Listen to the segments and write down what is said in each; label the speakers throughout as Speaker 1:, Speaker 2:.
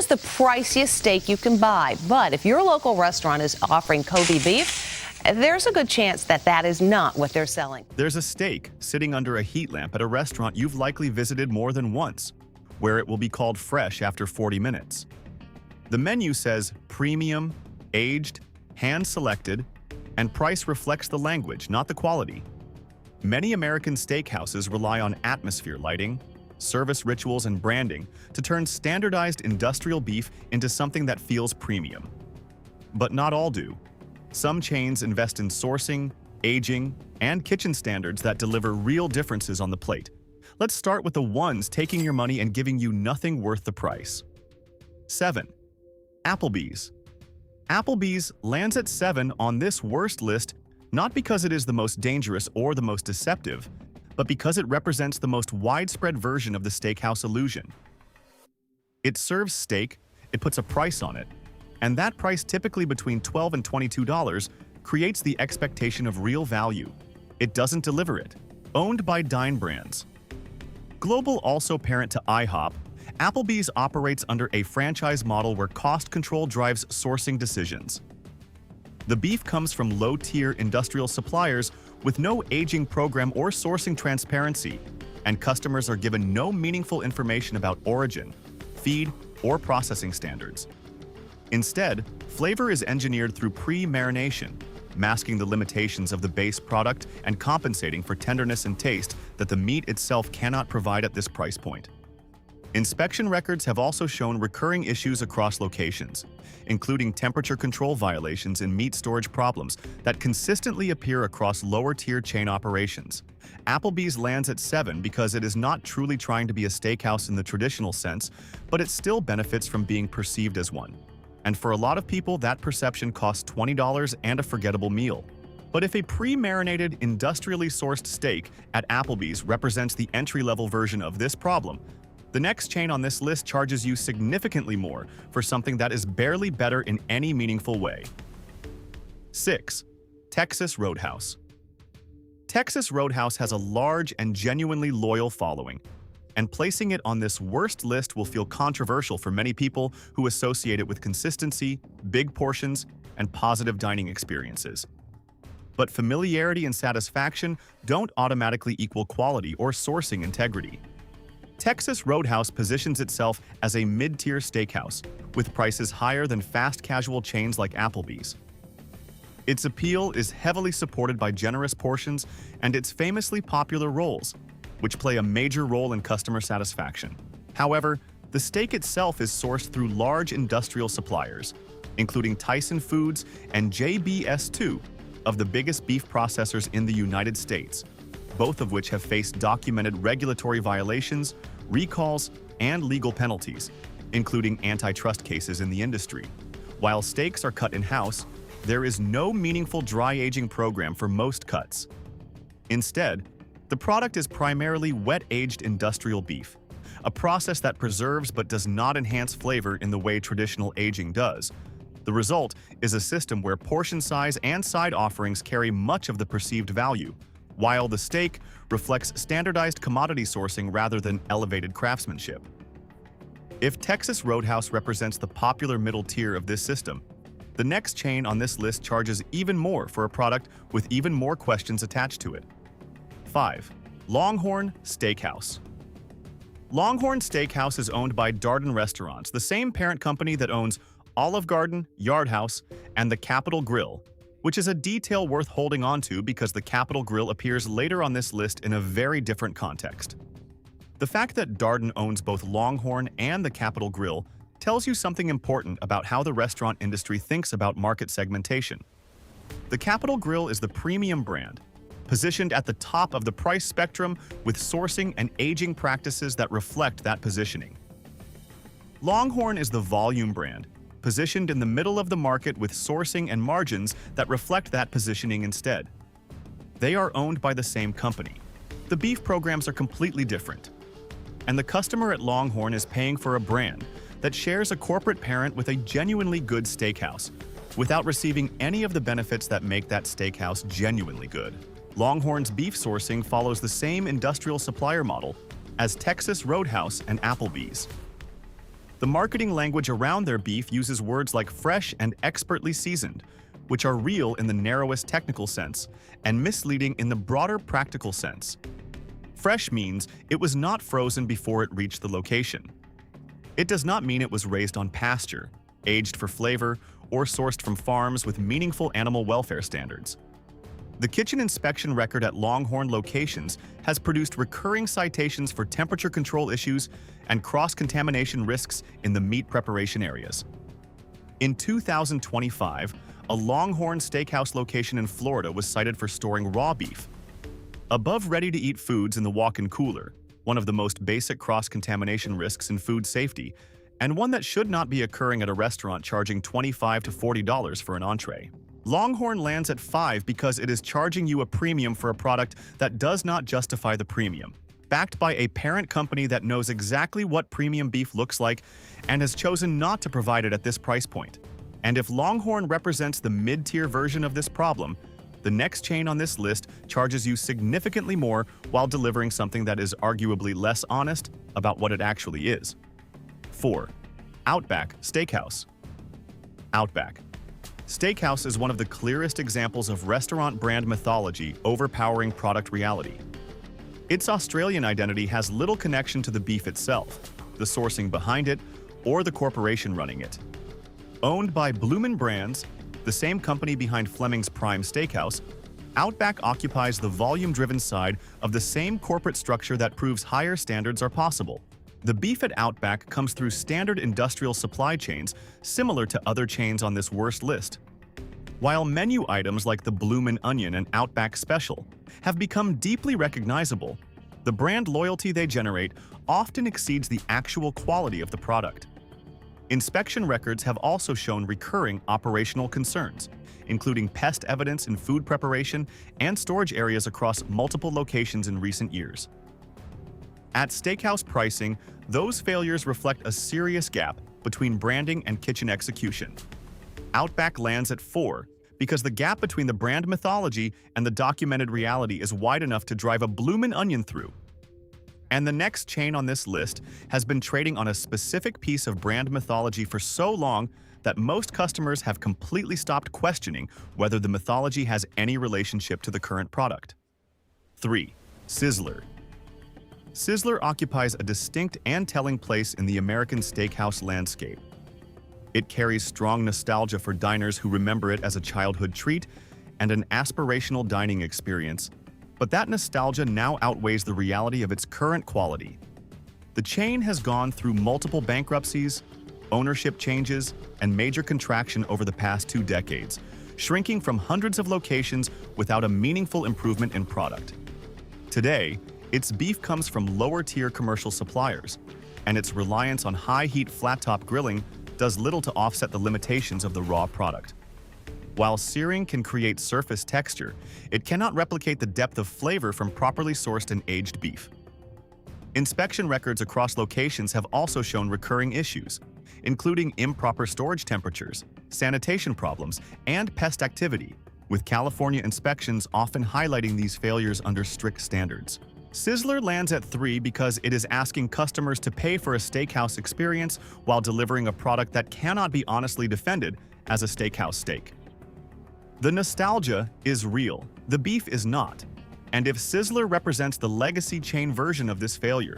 Speaker 1: is the priciest steak you can buy. But if your local restaurant is offering Kobe beef, there's a good chance that that is not what they're selling.
Speaker 2: There's a steak sitting under a heat lamp at a restaurant you've likely visited more than once, where it will be called fresh after 40 minutes. The menu says premium, aged, hand-selected, and price reflects the language, not the quality. Many American steakhouses rely on atmosphere lighting, service rituals, and branding to turn standardized industrial beef into something that feels premium. But not all do. Some chains invest in sourcing, aging, and kitchen standards that deliver real differences on the plate. Let's start with the ones taking your money and giving you nothing worth the price. 7. Applebee's. Applebee's lands at 7 on this worst list not because it is the most dangerous or the most deceptive, but because it represents the most widespread version of the steakhouse illusion. It serves steak, it puts a price on it, and that price, typically between $12 and $22, creates the expectation of real value. It doesn't deliver it. Owned by Dine Brands. Global also parent to IHOP, Applebee's operates under a franchise model where cost control drives sourcing decisions. The beef comes from low-tier industrial suppliers with no aging program or sourcing transparency, and customers are given no meaningful information about origin, feed, or processing standards. Instead, flavor is engineered through pre-marination, masking the limitations of the base product and compensating for tenderness and taste that the meat itself cannot provide at this price point. Inspection records have also shown recurring issues across locations, including temperature control violations and meat storage problems that consistently appear across lower-tier chain operations. Applebee's lands at 7 because it is not truly trying to be a steakhouse in the traditional sense, but it still benefits from being perceived as one. And for a lot of people, that perception costs $20 and a forgettable meal. But if a pre-marinated, industrially sourced steak at Applebee's represents the entry-level version of this problem, the next chain on this list charges you significantly more for something that is barely better in any meaningful way. 6. Texas Roadhouse. Texas Roadhouse has a large and genuinely loyal following, and placing it on this worst list will feel controversial for many people who associate it with consistency, big portions, and positive dining experiences. But familiarity and satisfaction don't automatically equal quality or sourcing integrity. Texas Roadhouse positions itself as a mid-tier steakhouse, with prices higher than fast casual chains like Applebee's. Its appeal is heavily supported by generous portions and its famously popular rolls, which play a major role in customer satisfaction. However, the steak itself is sourced through large industrial suppliers, including Tyson Foods and JBS2, of the biggest beef processors in the United States, both of which have faced documented regulatory violations, recalls, and legal penalties, including antitrust cases in the industry. While steaks are cut in-house, there is no meaningful dry aging program for most cuts. Instead, the product is primarily wet-aged industrial beef, a process that preserves but does not enhance flavor in the way traditional aging does. The result is a system where portion size and side offerings carry much of the perceived value, while the steak reflects standardized commodity sourcing rather than elevated craftsmanship. If Texas Roadhouse represents the popular middle tier of this system, the next chain on this list charges even more for a product with even more questions attached to it. 5. Longhorn Steakhouse. Longhorn Steakhouse is owned by Darden Restaurants, the same parent company that owns Olive Garden, Yard House, and the Capital Grille, which is a detail worth holding on to because the Capital Grille appears later on this list in a very different context. The fact that Darden owns both Longhorn and the Capital Grille tells you something important about how the restaurant industry thinks about market segmentation. The Capital Grille is the premium brand, positioned at the top of the price spectrum with sourcing and aging practices that reflect that positioning. Longhorn is the volume brand, positioned in the middle of the market with sourcing and margins that reflect that positioning instead. They are owned by the same company. The beef programs are completely different. And the customer at Longhorn is paying for a brand that shares a corporate parent with a genuinely good steakhouse, without receiving any of the benefits that make that steakhouse genuinely good. Longhorn's beef sourcing follows the same industrial supplier model as Texas Roadhouse and Applebee's. The marketing language around their beef uses words like fresh and expertly seasoned, which are real in the narrowest technical sense and misleading in the broader practical sense. Fresh means it was not frozen before it reached the location. It does not mean it was raised on pasture, aged for flavor, or sourced from farms with meaningful animal welfare standards. The kitchen inspection record at Longhorn locations has produced recurring citations for temperature control issues and cross-contamination risks in the meat preparation areas. In 2025, a Longhorn steakhouse location in Florida was cited for storing raw beef. Above ready-to-eat foods in the walk-in cooler, one of the most basic cross-contamination risks in food safety, and one that should not be occurring at a restaurant charging $25 to $40 for an entree. Longhorn lands at 5 because it is charging you a premium for a product that does not justify the premium. Backed by a parent company that knows exactly what premium beef looks like and has chosen not to provide it at this price point. And if Longhorn represents the mid-tier version of this problem, the next chain on this list charges you significantly more while delivering something that is arguably less honest about what it actually is. 4. Outback Steakhouse. Outback Steakhouse is one of the clearest examples of restaurant brand mythology overpowering product reality. Its Australian identity has little connection to the beef itself, the sourcing behind it, or the corporation running it. Owned by Bloomin' Brands, the same company behind Fleming's Prime Steakhouse, Outback occupies the volume-driven side of the same corporate structure that proves higher standards are possible. The beef at Outback comes through standard industrial supply chains similar to other chains on this worst list. While menu items like the Bloomin' Onion and Outback Special have become deeply recognizable, the brand loyalty they generate often exceeds the actual quality of the product. Inspection records have also shown recurring operational concerns, including pest evidence in food preparation and storage areas across multiple locations in recent years. At steakhouse pricing, those failures reflect a serious gap between branding and kitchen execution. Outback lands at 4 because the gap between the brand mythology and the documented reality is wide enough to drive a Bloomin' Onion through. And the next chain on this list has been trading on a specific piece of brand mythology for so long that most customers have completely stopped questioning whether the mythology has any relationship to the current product. 3. Sizzler. Sizzler occupies a distinct and telling place in the American steakhouse landscape. It carries strong nostalgia for diners who remember it as a childhood treat and an aspirational dining experience, but that nostalgia now outweighs the reality of its current quality. The chain has gone through multiple bankruptcies, ownership changes, and major contraction over the past 2 decades, shrinking from hundreds of locations without a meaningful improvement in product. Today, its beef comes from lower-tier commercial suppliers, and its reliance on high-heat flat-top grilling does little to offset the limitations of the raw product. While searing can create surface texture, it cannot replicate the depth of flavor from properly sourced and aged beef. Inspection records across locations have also shown recurring issues, including improper storage temperatures, sanitation problems, and pest activity, with California inspections often highlighting these failures under strict standards. Sizzler lands at 3 because it is asking customers to pay for a steakhouse experience while delivering a product that cannot be honestly defended as a steakhouse steak. The nostalgia is real, the beef is not. And if Sizzler represents the legacy chain version of this failure,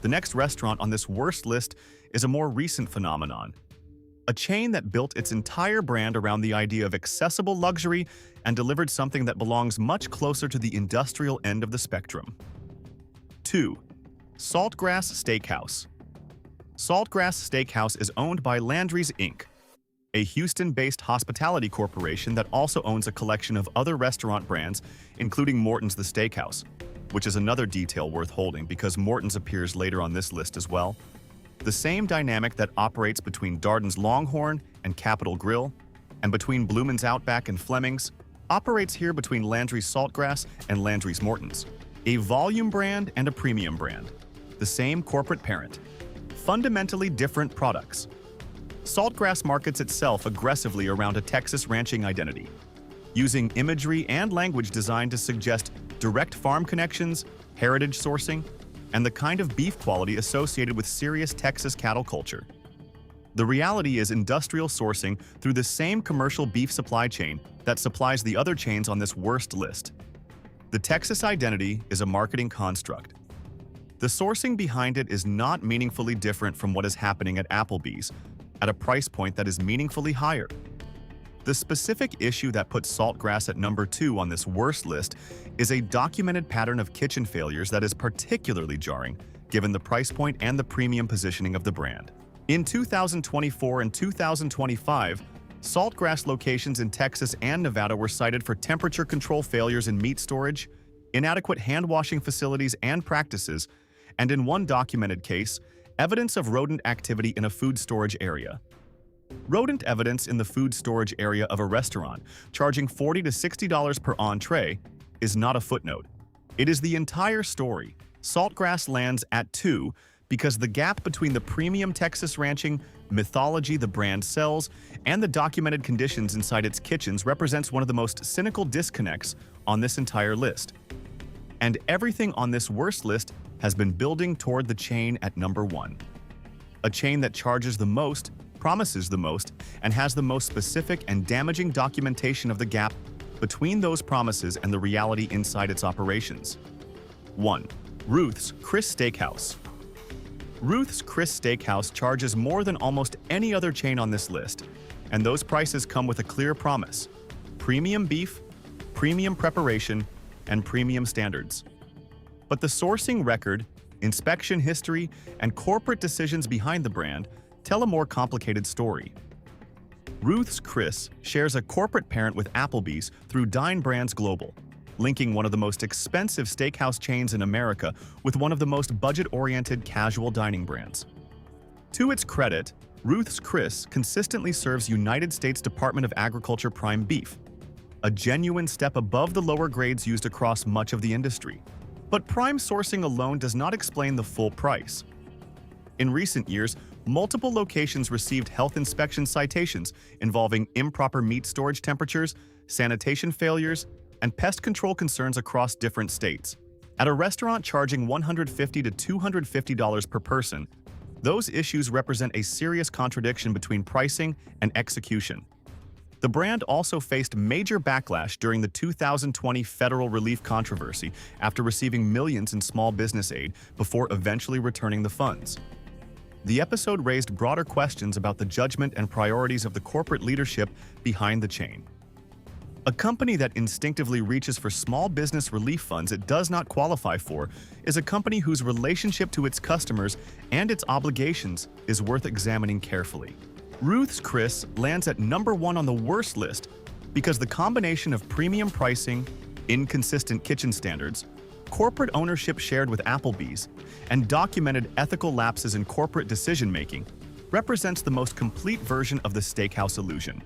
Speaker 2: the next restaurant on this worst list is a more recent phenomenon. A chain that built its entire brand around the idea of accessible luxury and delivered something that belongs much closer to the industrial end of the spectrum. 2. Saltgrass Steakhouse. Saltgrass Steakhouse is owned by Landry's Inc., a Houston-based hospitality corporation that also owns a collection of other restaurant brands, including Morton's The Steakhouse, which is another detail worth holding because Morton's appears later on this list as well. The same dynamic that operates between Darden's Longhorn and Capital Grille, and between Bloomin's Outback and Fleming's, operates here between Landry's Saltgrass and Landry's Morton's. A volume brand and a premium brand. The same corporate parent. Fundamentally different products. Saltgrass markets itself aggressively around a Texas ranching identity, using imagery and language designed to suggest direct farm connections, heritage sourcing, and the kind of beef quality associated with serious Texas cattle culture. The reality is industrial sourcing through the same commercial beef supply chain that supplies the other chains on this worst list. The Texas identity is a marketing construct. The sourcing behind it is not meaningfully different from what is happening at Applebee's, at a price point that is meaningfully higher. The specific issue that puts Saltgrass at number 2 on this worst list is a documented pattern of kitchen failures that is particularly jarring, given the price point and the premium positioning of the brand. In 2024 and 2025, Saltgrass locations in Texas and Nevada were cited for temperature control failures in meat storage, inadequate hand-washing facilities and practices, and in one documented case, evidence of rodent activity in a food storage area. Rodent evidence in the food storage area of a restaurant, charging $40 to $60 per entree, is not a footnote. It is the entire story. Saltgrass lands at 2 because the gap between the premium Texas ranching mythology the brand sells and the documented conditions inside its kitchens represents one of the most cynical disconnects on this entire list. And everything on this worst list has been building toward the chain at number 1. A chain that charges the most, promises the most, and has the most specific and damaging documentation of the gap between those promises and the reality inside its operations. 1. Ruth's Chris Steakhouse. Ruth's Chris Steakhouse charges more than almost any other chain on this list, and those prices come with a clear promise: premium beef, premium preparation, and premium standards. But the sourcing record, inspection history, and corporate decisions behind the brand tell a more complicated story. Ruth's Chris shares a corporate parent with Applebee's through Dine Brands Global, linking one of the most expensive steakhouse chains in America with one of the most budget-oriented casual dining brands. To its credit, Ruth's Chris consistently serves United States Department of Agriculture prime beef, a genuine step above the lower grades used across much of the industry. But prime sourcing alone does not explain the full price. In recent years, multiple locations received health inspection citations involving improper meat storage temperatures, sanitation failures, and pest control concerns across different states. At a restaurant charging $150 to $250 per person, those issues represent a serious contradiction between pricing and execution. The brand also faced major backlash during the 2020 federal relief controversy after receiving millions in small business aid before eventually returning the funds. The episode raised broader questions about the judgment and priorities of the corporate leadership behind the chain. A company that instinctively reaches for small business relief funds it does not qualify for is a company whose relationship to its customers and its obligations is worth examining carefully. Ruth's Chris lands at number 1 on the worst list because the combination of premium pricing, inconsistent kitchen standards, corporate ownership shared with Applebee's, and documented ethical lapses in corporate decision-making represents the most complete version of the steakhouse illusion.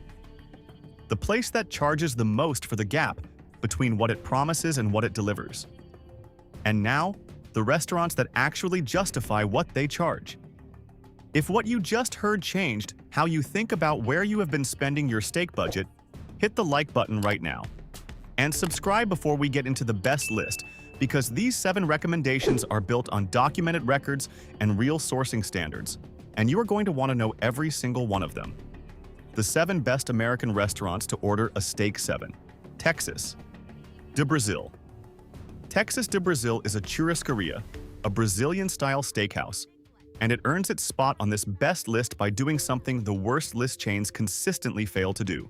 Speaker 2: The place that charges the most for the gap between what it promises and what it delivers. And now, the restaurants that actually justify what they charge. If what you just heard changed how you think about where you have been spending your steak budget, hit the like button right now. And subscribe before we get into the best list, because these 7 recommendations are built on documented records and real sourcing standards, and you are going to want to know every single one of them. The 7 best American restaurants to order a steak 7. Texas de Brazil. Texas de Brazil is a churrascaria, a Brazilian-style steakhouse, and it earns its spot on this best list by doing something the worst list chains consistently fail to do: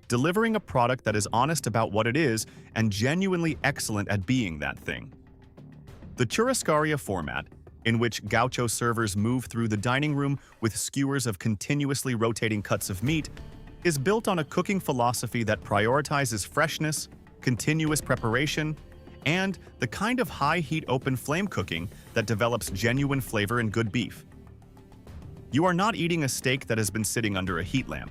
Speaker 2: delivering a product that is honest about what it is and genuinely excellent at being that thing. The churrascaria format, in which gaucho servers move through the dining room with skewers of continuously rotating cuts of meat, is built on a cooking philosophy that prioritizes freshness, continuous preparation, and the kind of high-heat open flame cooking that develops genuine flavor in good beef. You are not eating a steak that has been sitting under a heat lamp.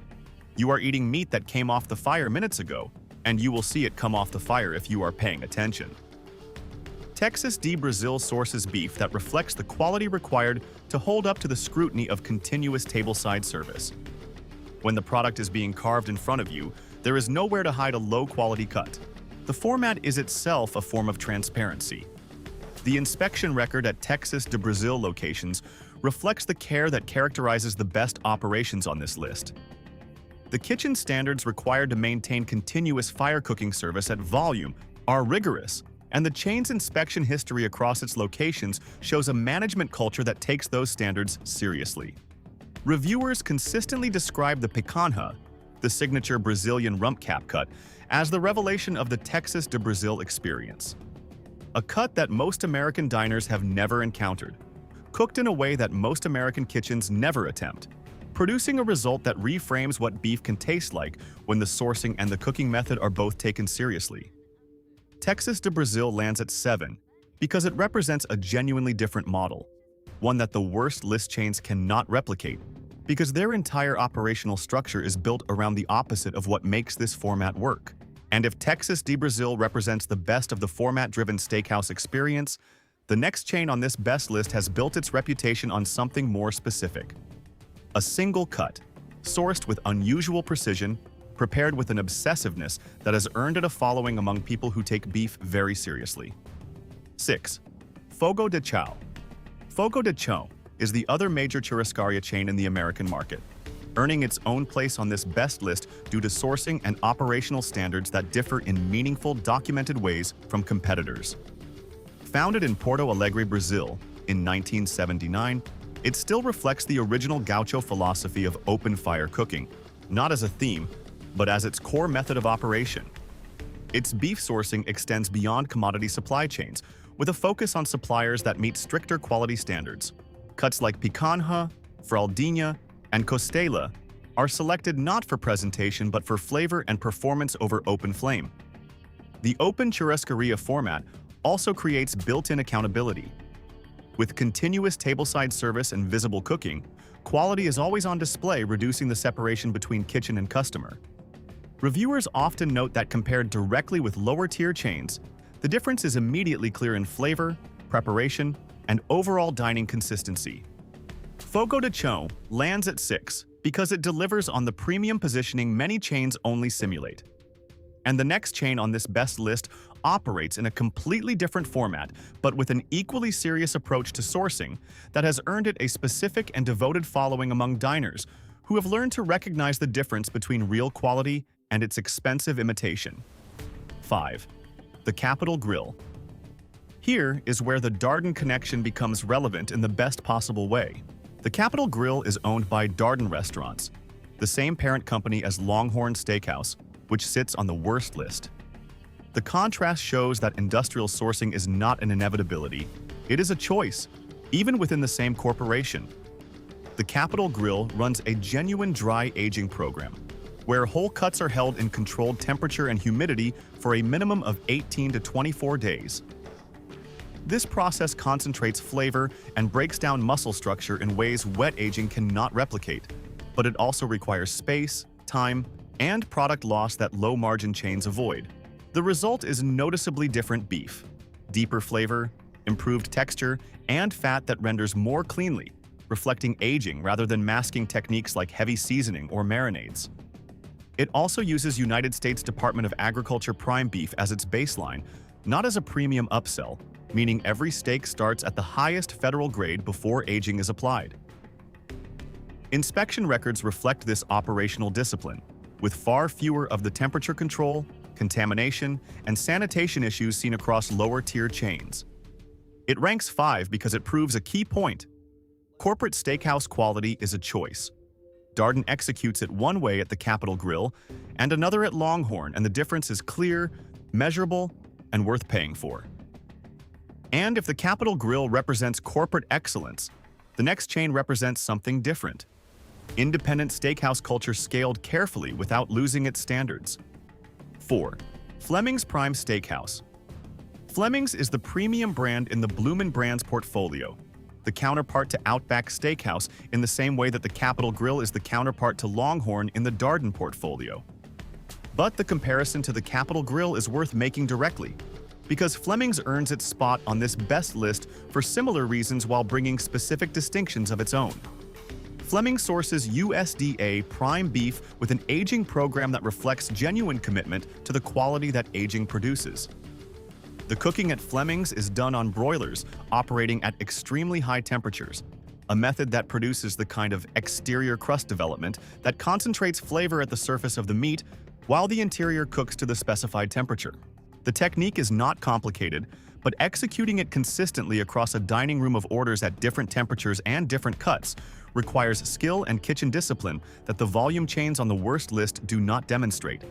Speaker 2: You are eating meat that came off the fire minutes ago, and you will see it come off the fire if you are paying attention. Texas de Brazil sources beef that reflects the quality required to hold up to the scrutiny of continuous tableside service. When the product is being carved in front of you, there is nowhere to hide a low-quality cut. The format is itself a form of transparency. The inspection record at Texas de Brazil locations reflects the care that characterizes the best operations on this list. The kitchen standards required to maintain continuous fire cooking service at volume are rigorous, and the chain's inspection history across its locations shows a management culture that takes those standards seriously. Reviewers consistently describe the picanha, the signature Brazilian rump cap cut, as the revelation of the Texas de Brazil experience. A cut that most American diners have never encountered, cooked in a way that most American kitchens never attempt, producing a result that reframes what beef can taste like when the sourcing and the cooking method are both taken seriously. Texas de Brazil lands at 7 because it represents a genuinely different model, one that the worst list chains cannot replicate because their entire operational structure is built around the opposite of what makes this format work. And if Texas de Brazil represents the best of the format-driven steakhouse experience, the next chain on this best list has built its reputation on something more specific. A single cut, sourced with unusual precision, prepared with an obsessiveness that has earned it a following among people who take beef very seriously. 6. Fogo de Chão. Fogo de Chão is the other major churrascaria chain in the American market, earning its own place on this best list due to sourcing and operational standards that differ in meaningful, documented ways from competitors. Founded in Porto Alegre, Brazil, in 1979, it still reflects the original gaucho philosophy of open-fire cooking, not as a theme, but as its core method of operation. Its beef sourcing extends beyond commodity supply chains, with a focus on suppliers that meet stricter quality standards. Cuts like picanha, fraldinha, and costela are selected not for presentation but for flavor and performance over open flame. The open churrascaria format also creates built-in accountability. With continuous tableside service and visible cooking, quality is always on display, reducing the separation between kitchen and customer. Reviewers often note that compared directly with lower-tier chains, the difference is immediately clear in flavor, preparation, and overall dining consistency. Fogo de Chão lands at 6 because it delivers on the premium positioning many chains only simulate. And the next chain on this best list operates in a completely different format, but with an equally serious approach to sourcing that has earned it a specific and devoted following among diners who have learned to recognize the difference between real quality and its expensive imitation. 5. The Capital Grille. Here is where the Darden connection becomes relevant in the best possible way. The Capital Grille is owned by Darden Restaurants, the same parent company as Longhorn Steakhouse, which sits on the worst list. The contrast shows that industrial sourcing is not an inevitability, it is a choice, even within the same corporation. The Capital Grille runs a genuine dry aging program, where whole cuts are held in controlled temperature and humidity for a minimum of 18 to 24 days. This process concentrates flavor and breaks down muscle structure in ways wet aging cannot replicate, but it also requires space, time, and product loss that low-margin chains avoid. The result is noticeably different beef, deeper flavor, improved texture, and fat that renders more cleanly, reflecting aging rather than masking techniques like heavy seasoning or marinades. It also uses United States Department of Agriculture prime beef as its baseline, not as a premium upsell, meaning every steak starts at the highest federal grade before aging is applied. Inspection records reflect this operational discipline, with far fewer of the temperature control, contamination, and sanitation issues seen across lower-tier chains. It ranks 5 because it proves a key point. Corporate steakhouse quality is a choice. Darden executes it one way at the Capital Grille and another at Longhorn, and the difference is clear, measurable, and worth paying for. And if the Capital Grille represents corporate excellence, the next chain represents something different. Independent steakhouse culture scaled carefully without losing its standards. 4. Fleming's Prime Steakhouse. Fleming's is the premium brand in the Bloomin' Brands portfolio, the counterpart to Outback Steakhouse in the same way that the Capital Grille is the counterpart to Longhorn in the Darden portfolio. But the comparison to the Capital Grille is worth making directly, because Fleming's earns its spot on this best list for similar reasons while bringing specific distinctions of its own. Fleming sources USDA prime beef with an aging program that reflects genuine commitment to the quality that aging produces. The cooking at Fleming's is done on broilers, operating at extremely high temperatures, a method that produces the kind of exterior crust development that concentrates flavor at the surface of the meat while the interior cooks to the specified temperature. The technique is not complicated, but executing it consistently across a dining room of orders at different temperatures and different cuts requires skill and kitchen discipline that the volume chains on the worst list do not demonstrate.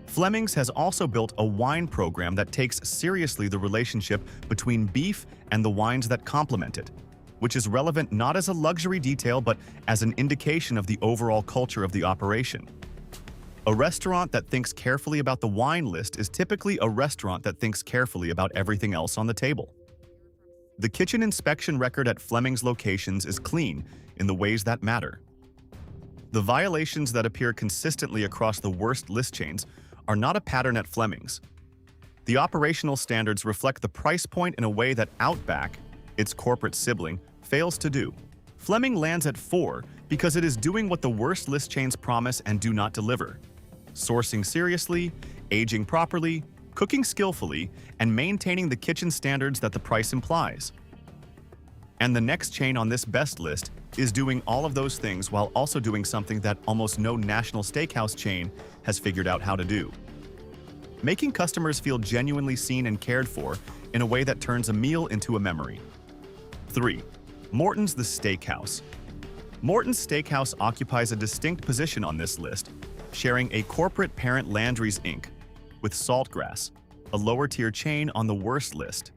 Speaker 2: Fleming's has also built a wine program that takes seriously the relationship between beef and the wines that complement it, which is relevant not as a luxury detail but as an indication of the overall culture of the operation. A restaurant that thinks carefully about the wine list is typically a restaurant that thinks carefully about everything else on the table. The kitchen inspection record at Fleming's locations is clean in the ways that matter. The violations that appear consistently across the worst list chains are not a pattern at Fleming's. The operational standards reflect the price point in a way that Outback, its corporate sibling, fails to do. Fleming lands at 4 because it is doing what the worst list chains promise and do not deliver: sourcing seriously, aging properly, cooking skillfully, and maintaining the kitchen standards that the price implies. And the next chain on this best list is doing all of those things while also doing something that almost no national steakhouse chain has figured out how to do: making customers feel genuinely seen and cared for in a way that turns a meal into a memory. 3. Morton's the Steakhouse. Morton's Steakhouse occupies a distinct position on this list, sharing a corporate parent Landry's Inc. with Saltgrass, a lower-tier chain on the worst list.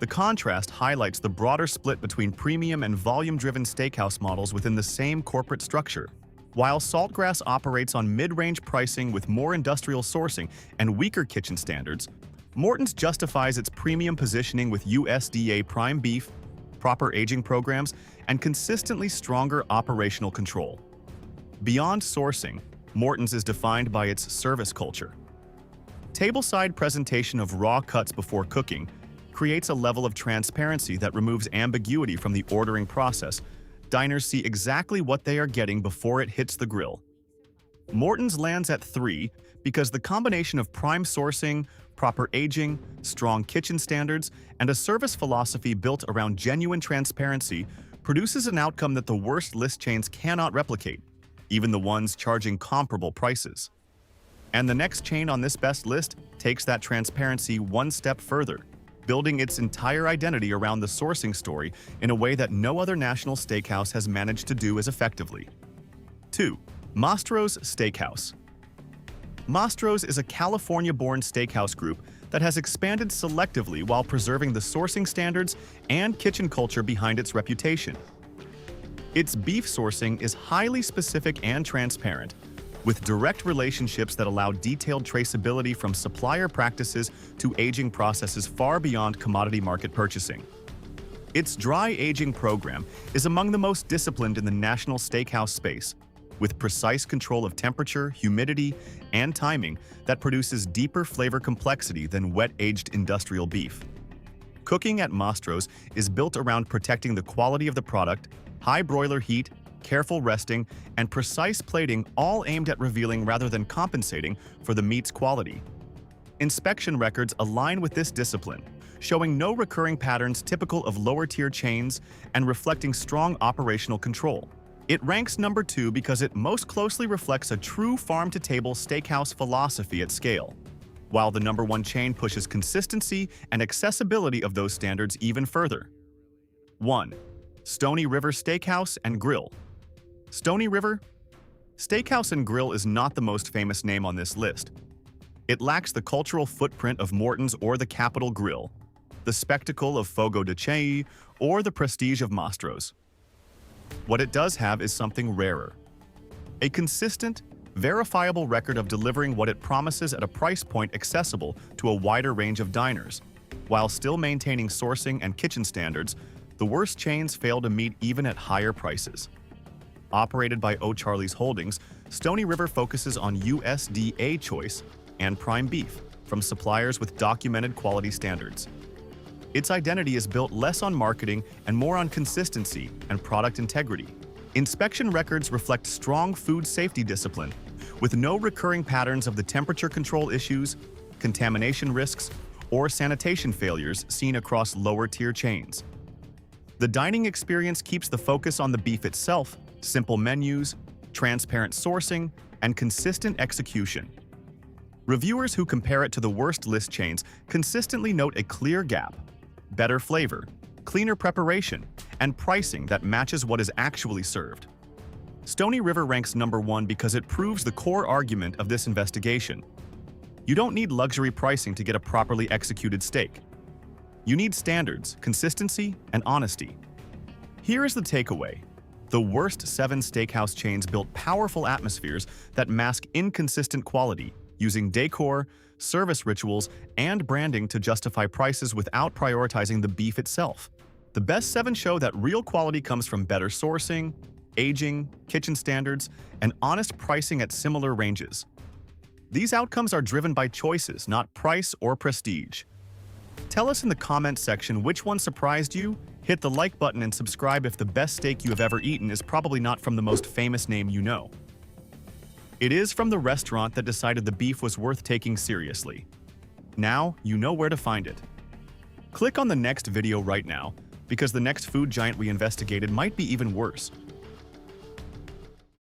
Speaker 2: The contrast highlights the broader split between premium and volume-driven steakhouse models within the same corporate structure. While Saltgrass operates on mid-range pricing with more industrial sourcing and weaker kitchen standards, Morton's justifies its premium positioning with USDA prime beef, proper aging programs, and consistently stronger operational control. Beyond sourcing, Morton's is defined by its service culture. Tableside presentation of raw cuts before cooking creates a level of transparency that removes ambiguity from the ordering process. Diners see exactly what they are getting before it hits the grill. Morton's lands at 3 because the combination of prime sourcing, proper aging, strong kitchen standards, and a service philosophy built around genuine transparency produces an outcome that the worst list chains cannot replicate, even the ones charging comparable prices. And the next chain on this best list takes that transparency one step further, building its entire identity around the sourcing story in a way that no other national steakhouse has managed to do as effectively. 2. Monstros Steakhouse. Monstros is a California-born steakhouse group that has expanded selectively while preserving the sourcing standards and kitchen culture behind its reputation. Its beef sourcing is highly specific and transparent, with direct relationships that allow detailed traceability from supplier practices to aging processes far beyond commodity market purchasing. Its dry aging program is among the most disciplined in the national steakhouse space, with precise control of temperature, humidity, and timing that produces deeper flavor complexity than wet-aged industrial beef. Cooking at Monstros is built around protecting the quality of the product, high broiler heat, careful resting, and precise plating, all aimed at revealing rather than compensating for the meat's quality. Inspection records align with this discipline, showing no recurring patterns typical of lower-tier chains and reflecting strong operational control. It ranks number 2 because it most closely reflects a true farm-to-table steakhouse philosophy at scale, while the number 1 chain pushes consistency and accessibility of those standards even further. 1. Stony River Steakhouse and Grill. Stony River Steakhouse and Grill is not the most famous name on this list. It lacks the cultural footprint of Morton's or the Capital Grille, the spectacle of Fogo de Chão, or the prestige of Monstros. What it does have is something rarer: a consistent, verifiable record of delivering what it promises at a price point accessible to a wider range of diners. While still maintaining sourcing and kitchen standards, the worst chains fail to meet even at higher prices. Operated by O'Charley's Holdings, Stony River focuses on USDA choice and prime beef from suppliers with documented quality standards. Its identity is built less on marketing and more on consistency and product integrity. Inspection records reflect strong food safety discipline, with no recurring patterns of the temperature control issues, contamination risks, or sanitation failures seen across lower-tier chains. The dining experience keeps the focus on the beef itself, simple menus, transparent sourcing, and consistent execution. Reviewers who compare it to the worst list chains consistently note a clear gap, better flavor, cleaner preparation, and pricing that matches what is actually served. Stony River ranks #1 because it proves the core argument of this investigation. You don't need luxury pricing to get a properly executed steak. You need standards, consistency, and honesty. Here is the takeaway. The worst 7 steakhouse chains built powerful atmospheres that mask inconsistent quality, using decor, service rituals, and branding to justify prices without prioritizing the beef itself. The best 7 show that real quality comes from better sourcing, aging, kitchen standards, and honest pricing at similar ranges. These outcomes are driven by choices, not price or prestige. Tell us in the comments section which one surprised you. Hit the like button and subscribe if the best steak you have ever eaten is probably not from the most famous name you know. It is from the restaurant that decided the beef was worth taking seriously. Now you know where to find it. Click on the next video right now, because the next food giant we investigated might be even worse.